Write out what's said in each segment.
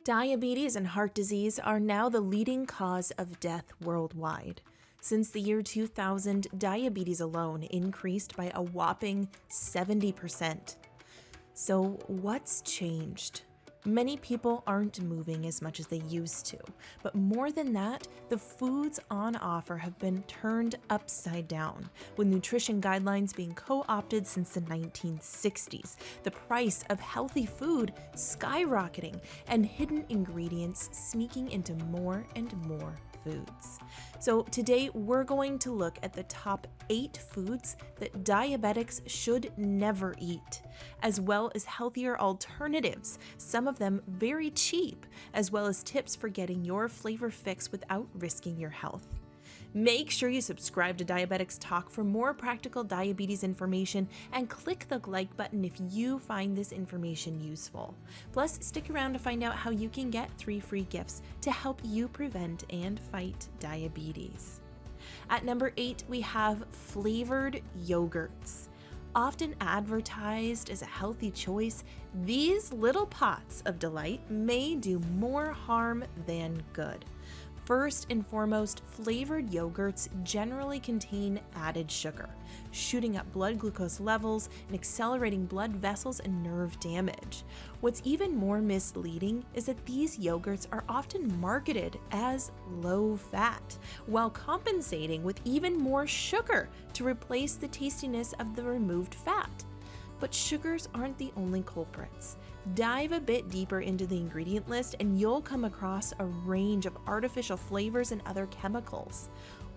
Diabetes and heart disease are now the leading cause of death worldwide. Since the year 2000, diabetes alone increased by a whopping 70%. So, what's changed? Many people aren't moving as much as they used to, but more than that, the foods on offer have been turned upside down, with nutrition guidelines being co-opted since the 1960s, the price of healthy food skyrocketing, and hidden ingredients sneaking into more and more foods. So today we're going to look at the top 8 foods that diabetics should never eat, as well as healthier alternatives, some of them very cheap, as well as tips for getting your flavor fix without risking your health. Make sure you subscribe to Diabetics Talk for more practical diabetes information and click the like button if you find this information useful. Plus, stick around to find out how you can get 3 free gifts to help you prevent and fight diabetes. At number 8, we have flavored yogurts. Often advertised as a healthy choice, these little pots of delight may do more harm than good. First and foremost, flavored yogurts generally contain added sugar, shooting up blood glucose levels and accelerating blood vessels and nerve damage. What's even more misleading is that these yogurts are often marketed as low fat, while compensating with even more sugar to replace the tastiness of the removed fat. But sugars aren't the only culprits. Dive a bit deeper into the ingredient list and you'll come across a range of artificial flavors and other chemicals.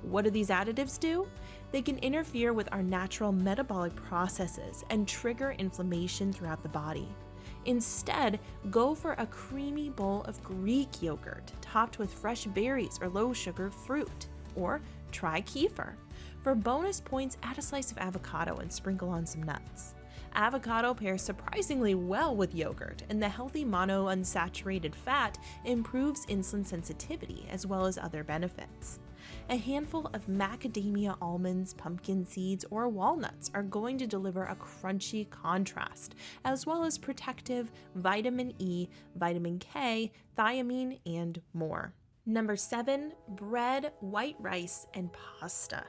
What do these additives do? They can interfere with our natural metabolic processes and trigger inflammation throughout the body. Instead, go for a creamy bowl of Greek yogurt topped with fresh berries or low-sugar fruit, or try kefir. For bonus points, add a slice of avocado and sprinkle on some nuts. Avocado pairs surprisingly well with yogurt, and the healthy monounsaturated fat improves insulin sensitivity as well as other benefits. A handful of macadamia almonds, pumpkin seeds, or walnuts are going to deliver a crunchy contrast, as well as protective vitamin E, vitamin K, thiamine, and more. Number 7, bread, white rice, and pasta.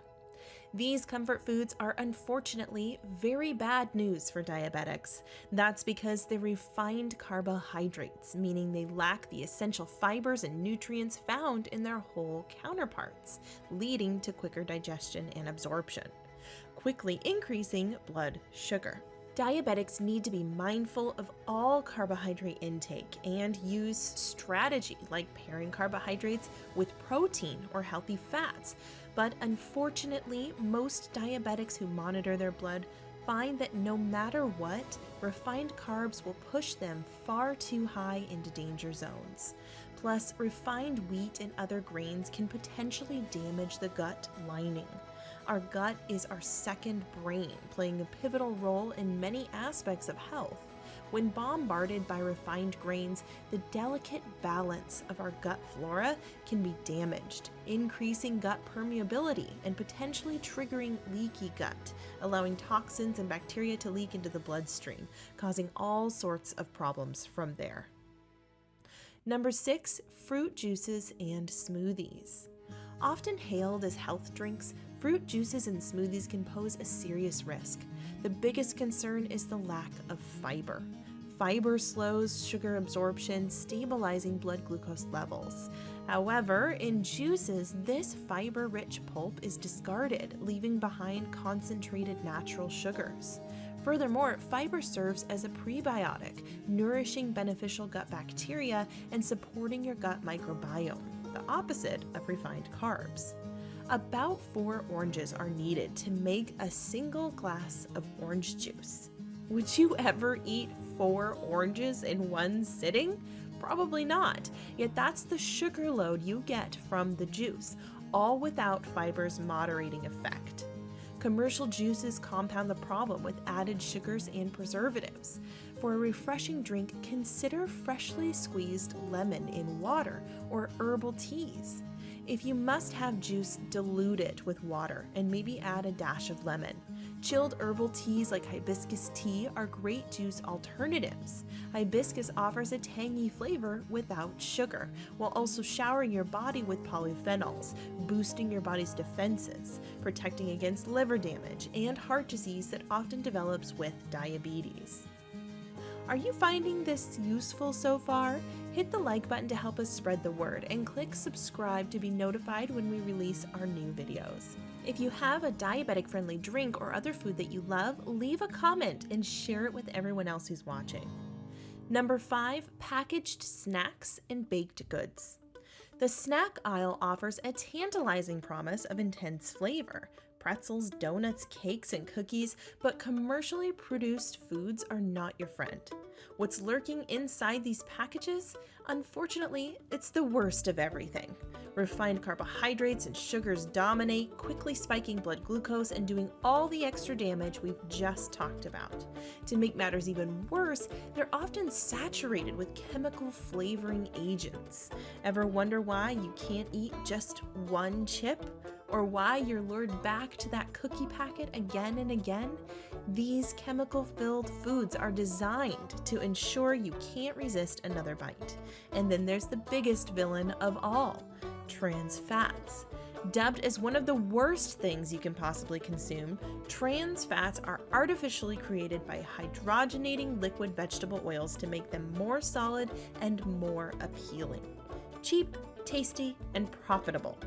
These comfort foods are unfortunately very bad news for diabetics. That's because they're refined carbohydrates, meaning they lack the essential fibers and nutrients found in their whole counterparts, leading to quicker digestion and absorption, quickly increasing blood sugar. Diabetics need to be mindful of all carbohydrate intake and use strategy like pairing carbohydrates with protein or healthy fats. But unfortunately, most diabetics who monitor their blood find that no matter what, refined carbs will push them far too high into danger zones. Plus, refined wheat and other grains can potentially damage the gut lining. Our gut is our second brain, playing a pivotal role in many aspects of health. When bombarded by refined grains, the delicate balance of our gut flora can be damaged, increasing gut permeability and potentially triggering leaky gut, allowing toxins and bacteria to leak into the bloodstream, causing all sorts of problems from there. Number 6, fruit juices and smoothies. Often hailed as health drinks, fruit juices and smoothies can pose a serious risk. The biggest concern is the lack of fiber. Fiber slows sugar absorption, stabilizing blood glucose levels. However, in juices, this fiber-rich pulp is discarded, leaving behind concentrated natural sugars. Furthermore, fiber serves as a prebiotic, nourishing beneficial gut bacteria and supporting your gut microbiome, the opposite of refined carbs. About 4 oranges are needed to make a single glass of orange juice. Would you ever eat 4 oranges in one sitting? Probably not, yet that's the sugar load you get from the juice, all without fiber's moderating effect. Commercial juices compound the problem with added sugars and preservatives. For a refreshing drink, consider freshly squeezed lemon in water or herbal teas. If you must have juice, dilute it with water and maybe add a dash of lemon. Chilled herbal teas like hibiscus tea are great juice alternatives. Hibiscus offers a tangy flavor without sugar, while also showering your body with polyphenols, boosting your body's defenses, protecting against liver damage and heart disease that often develops with diabetes. Are you finding this useful so far? Hit the like button to help us spread the word and click subscribe to be notified when we release our new videos. If you have a diabetic-friendly drink or other food that you love, leave a comment and share it with everyone else who's watching. Number 5, packaged snacks and baked goods. The snack aisle offers a tantalizing promise of intense flavor. Pretzels, donuts, cakes, and cookies, but commercially produced foods are not your friend. What's lurking inside these packages? Unfortunately, it's the worst of everything. Refined carbohydrates and sugars dominate, quickly spiking blood glucose and doing all the extra damage we've just talked about. To make matters even worse, they're often saturated with chemical flavoring agents. Ever wonder why you can't eat just one chip? Or why you're lured back to that cookie packet again and again? These chemical-filled foods are designed to ensure you can't resist another bite. And then there's the biggest villain of all, trans fats. Dubbed as one of the worst things you can possibly consume, trans fats are artificially created by hydrogenating liquid vegetable oils to make them more solid and more appealing. Cheap, tasty, and profitable.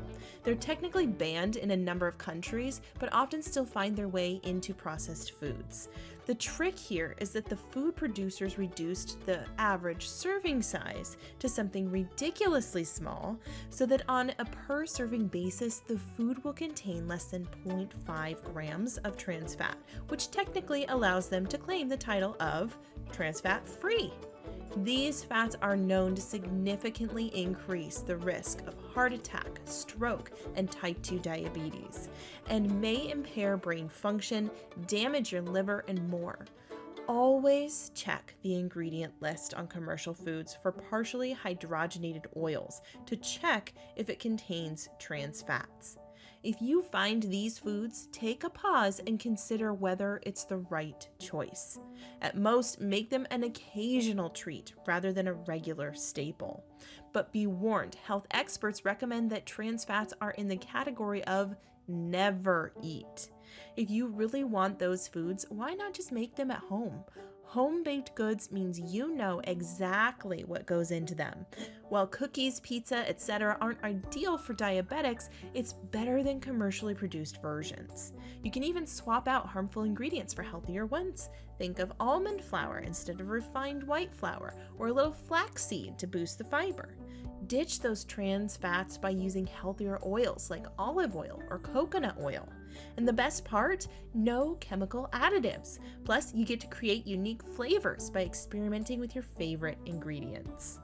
They're technically banned in a number of countries, but often still find their way into processed foods. The trick here is that the food producers reduced the average serving size to something ridiculously small, so that on a per serving basis, the food will contain less than 0.5 grams of trans fat, which technically allows them to claim the title of trans fat free. These fats are known to significantly increase the risk of heart attack, stroke, and type 2 diabetes, and may impair brain function, damage your liver, and more. Always check the ingredient list on commercial foods for partially hydrogenated oils to check if it contains trans fats. If you find these foods, take a pause and consider whether it's the right choice. At most, make them an occasional treat rather than a regular staple. But be warned, health experts recommend that trans fats are in the category of never eat. If you really want those foods, why not just make them at home? Home-baked goods means you know exactly what goes into them. While cookies, pizza, etc. aren't ideal for diabetics, it's better than commercially produced versions. You can even swap out harmful ingredients for healthier ones. Think of almond flour instead of refined white flour, or a little flaxseed to boost the fiber. Ditch those trans fats by using healthier oils like olive oil or coconut oil. And the best part? No chemical additives. Plus, you get to create unique flavors by experimenting with your favorite ingredients.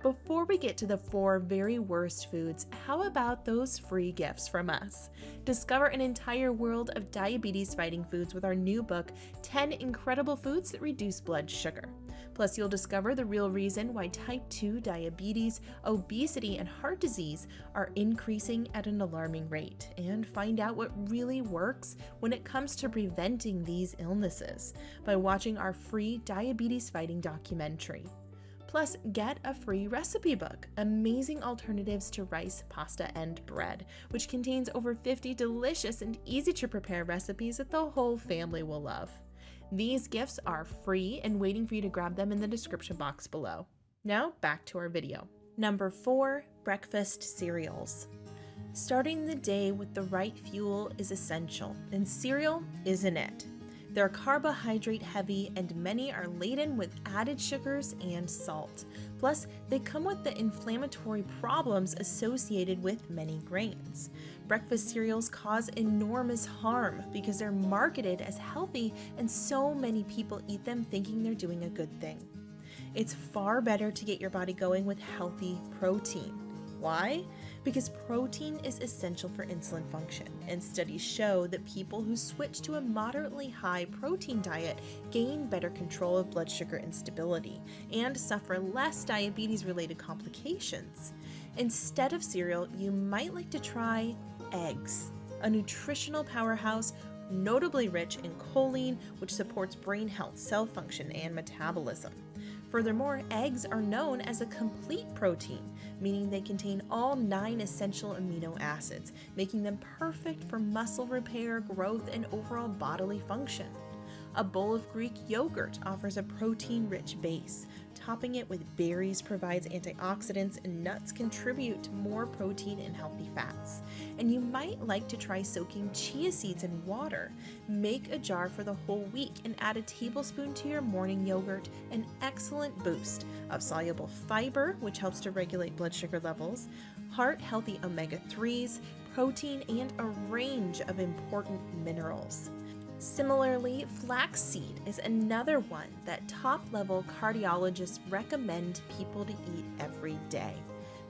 Before we get to the 4 very worst foods, how about those free gifts from us? Discover an entire world of diabetes-fighting foods with our new book, 10 Incredible Foods That Reduce Blood Sugar. Plus, you'll discover the real reason why type 2 diabetes, obesity, and heart disease are increasing at an alarming rate, and find out what really works when it comes to preventing these illnesses by watching our free diabetes-fighting documentary. Plus, get a free recipe book, Amazing Alternatives to Rice, Pasta, and Bread, which contains over 50 delicious and easy-to-prepare recipes that the whole family will love. These gifts are free and waiting for you to grab them in the description box below. Now, back to our video. Number 4, breakfast cereals. Starting the day with the right fuel is essential, and cereal isn't it. They're carbohydrate heavy and many are laden with added sugars and salt. Plus, they come with the inflammatory problems associated with many grains. Breakfast cereals cause enormous harm because they're marketed as healthy and so many people eat them thinking they're doing a good thing. It's far better to get your body going with healthy protein. Why? Because protein is essential for insulin function, and studies show that people who switch to a moderately high protein diet gain better control of blood sugar instability and suffer less diabetes-related complications. Instead of cereal, you might like to try eggs, a nutritional powerhouse notably rich in choline, which supports brain health, cell function, and metabolism. Furthermore, eggs are known as a complete protein, meaning they contain all 9 essential amino acids, making them perfect for muscle repair, growth, and overall bodily function. A bowl of Greek yogurt offers a protein-rich base. Topping it with berries provides antioxidants, and nuts contribute to more protein and healthy fats. And you might like to try soaking chia seeds in water. Make a jar for the whole week and add a tablespoon to your morning yogurt, an excellent boost of soluble fiber, which helps to regulate blood sugar levels, heart-healthy omega-3s, protein, and a range of important minerals. Similarly, flaxseed is another one that top-level cardiologists recommend people to eat every day.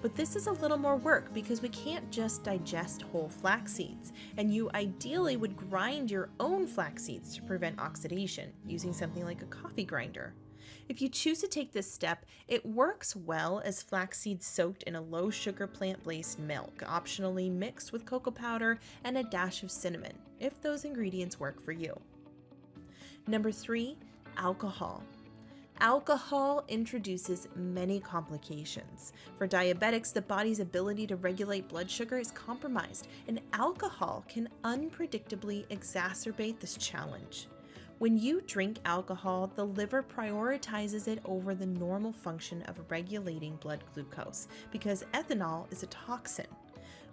But this is a little more work because we can't just digest whole flax seeds, and you ideally would grind your own flax seeds to prevent oxidation using something like a coffee grinder. If you choose to take this step, it works well as flax seeds soaked in a low-sugar plant-based milk, optionally mixed with cocoa powder and a dash of cinnamon, if those ingredients work for you. Number 3, alcohol. Alcohol introduces many complications. For diabetics, the body's ability to regulate blood sugar is compromised, and alcohol can unpredictably exacerbate this challenge. When you drink alcohol, the liver prioritizes it over the normal function of regulating blood glucose because ethanol is a toxin.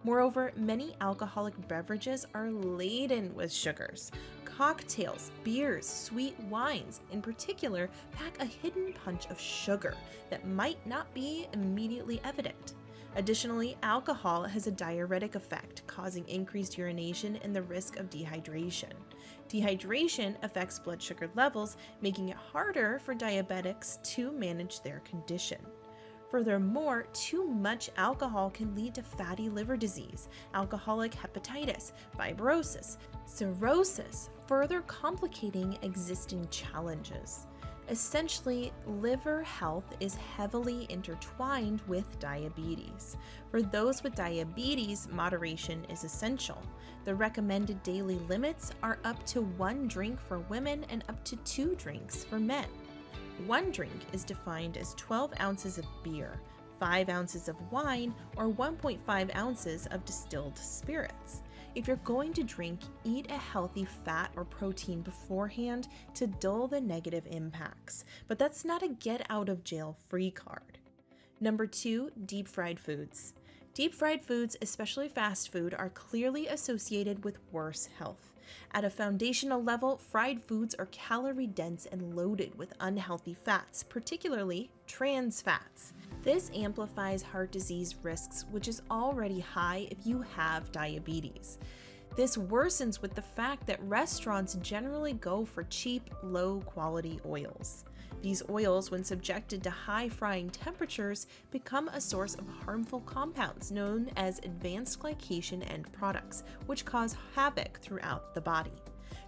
Moreover, many alcoholic beverages are laden with sugars. Cocktails, beers, sweet wines, in particular, pack a hidden punch of sugar that might not be immediately evident. Additionally, alcohol has a diuretic effect, causing increased urination and the risk of dehydration. Dehydration affects blood sugar levels, making it harder for diabetics to manage their condition. Furthermore, too much alcohol can lead to fatty liver disease, alcoholic hepatitis, fibrosis, cirrhosis, further complicating existing challenges. Essentially, liver health is heavily intertwined with diabetes. For those with diabetes, moderation is essential. The recommended daily limits are up to 1 drink for women and up to 2 drinks for men. 1 drink is defined as 12 ounces of beer, 5 ounces of wine, or 1.5 ounces of distilled spirits. If you're going to drink, eat a healthy fat or protein beforehand to dull the negative impacts, but that's not a get-out-of-jail-free card. Number 2, deep-fried foods. Deep-fried foods, especially fast food, are clearly associated with worse health. At a foundational level, fried foods are calorie-dense and loaded with unhealthy fats, particularly trans fats. This amplifies heart disease risks, which is already high if you have diabetes. This worsens with the fact that restaurants generally go for cheap, low-quality oils. These oils, when subjected to high frying temperatures, become a source of harmful compounds known as advanced glycation end products, which cause havoc throughout the body.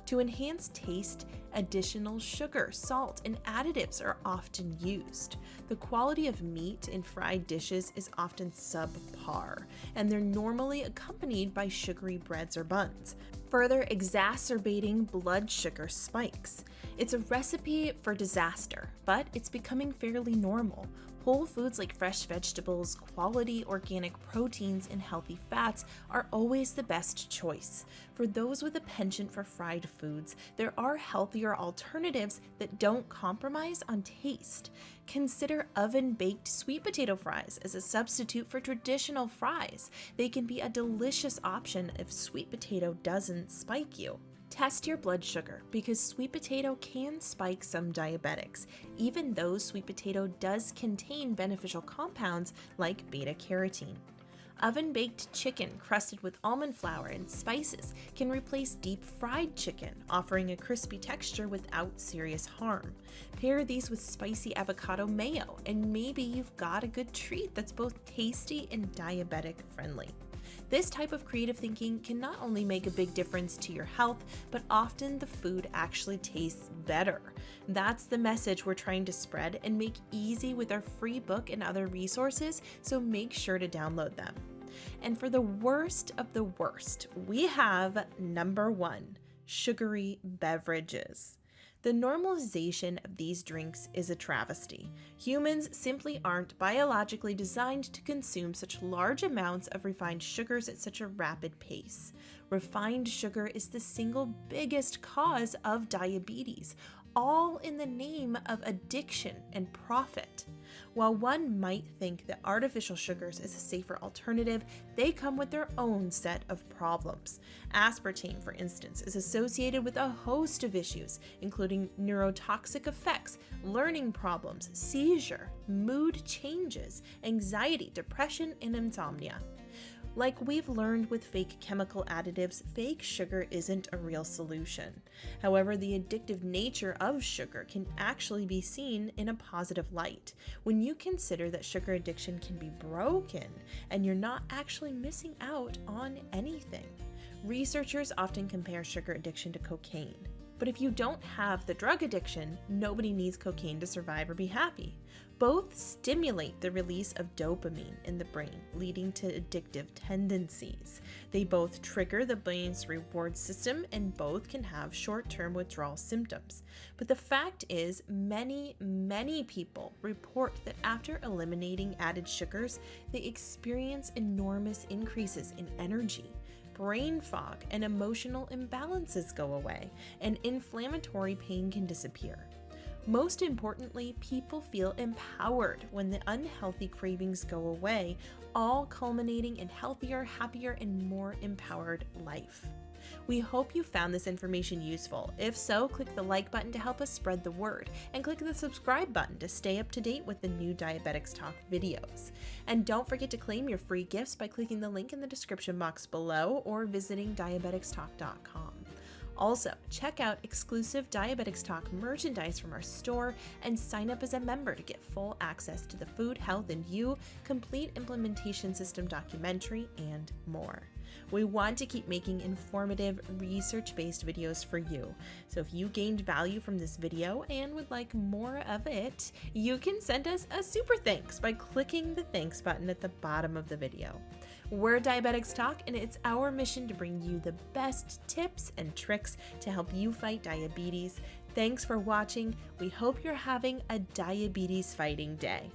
To enhance taste, additional sugar, salt, and additives are often used. The quality of meat in fried dishes is often subpar, and they're normally accompanied by sugary breads or buns, further exacerbating blood sugar spikes. It's a recipe for disaster, but it's becoming fairly normal. Whole foods like fresh vegetables, quality organic proteins, and healthy fats are always the best choice. For those with a penchant for fried foods, there are healthier alternatives that don't compromise on taste. Consider oven-baked sweet potato fries as a substitute for traditional fries. They can be a delicious option if sweet potato doesn't spike you. Test your blood sugar because sweet potato can spike some diabetics, even though sweet potato does contain beneficial compounds like beta-carotene. Oven-baked chicken crusted with almond flour and spices can replace deep-fried chicken, offering a crispy texture without serious harm. Pair these with spicy avocado mayo, and maybe you've got a good treat that's both tasty and diabetic-friendly. This type of creative thinking can not only make a big difference to your health, but often the food actually tastes better. That's the message we're trying to spread and make easy with our free book and other resources, so make sure to download them. And for the worst of the worst, we have number 1, sugary beverages. The normalization of these drinks is a travesty. Humans simply aren't biologically designed to consume such large amounts of refined sugars at such a rapid pace. Refined sugar is the single biggest cause of diabetes, all in the name of addiction and profit. While one might think that artificial sugars is a safer alternative, they come with their own set of problems. Aspartame, for instance, is associated with a host of issues, including neurotoxic effects, learning problems, seizure, mood changes, anxiety, depression, and insomnia. Like we've learned with fake chemical additives, fake sugar isn't a real solution. However, the addictive nature of sugar can actually be seen in a positive light when you consider that sugar addiction can be broken and you're not actually missing out on anything. Researchers often compare sugar addiction to cocaine. But if you don't have the drug addiction, nobody needs cocaine to survive or be happy. Both stimulate the release of dopamine in the brain, leading to addictive tendencies. They both trigger the brain's reward system, and both can have short-term withdrawal symptoms. But the fact is, many people report that after eliminating added sugars, they experience enormous increases in energy. Brain fog and emotional imbalances go away, and inflammatory pain can disappear. Most importantly, people feel empowered when the unhealthy cravings go away, all culminating in healthier, happier, and more empowered life. We hope you found this information useful. If so, click the like button to help us spread the word, and click the subscribe button to stay up to date with the new Diabetics Talk videos. And don't forget to claim your free gifts by clicking the link in the description box below or visiting diabeticstalk.com. Also, check out exclusive Diabetics Talk merchandise from our store and sign up as a member to get full access to the Food, Health, and You Complete Implementation System documentary and more. We want to keep making informative, research-based videos for you. So if you gained value from this video and would like more of it, you can send us a super thanks by clicking the thanks button at the bottom of the video. We're Diabetics Talk, and it's our mission to bring you the best tips and tricks to help you fight diabetes. Thanks for watching. We hope you're having a diabetes fighting day.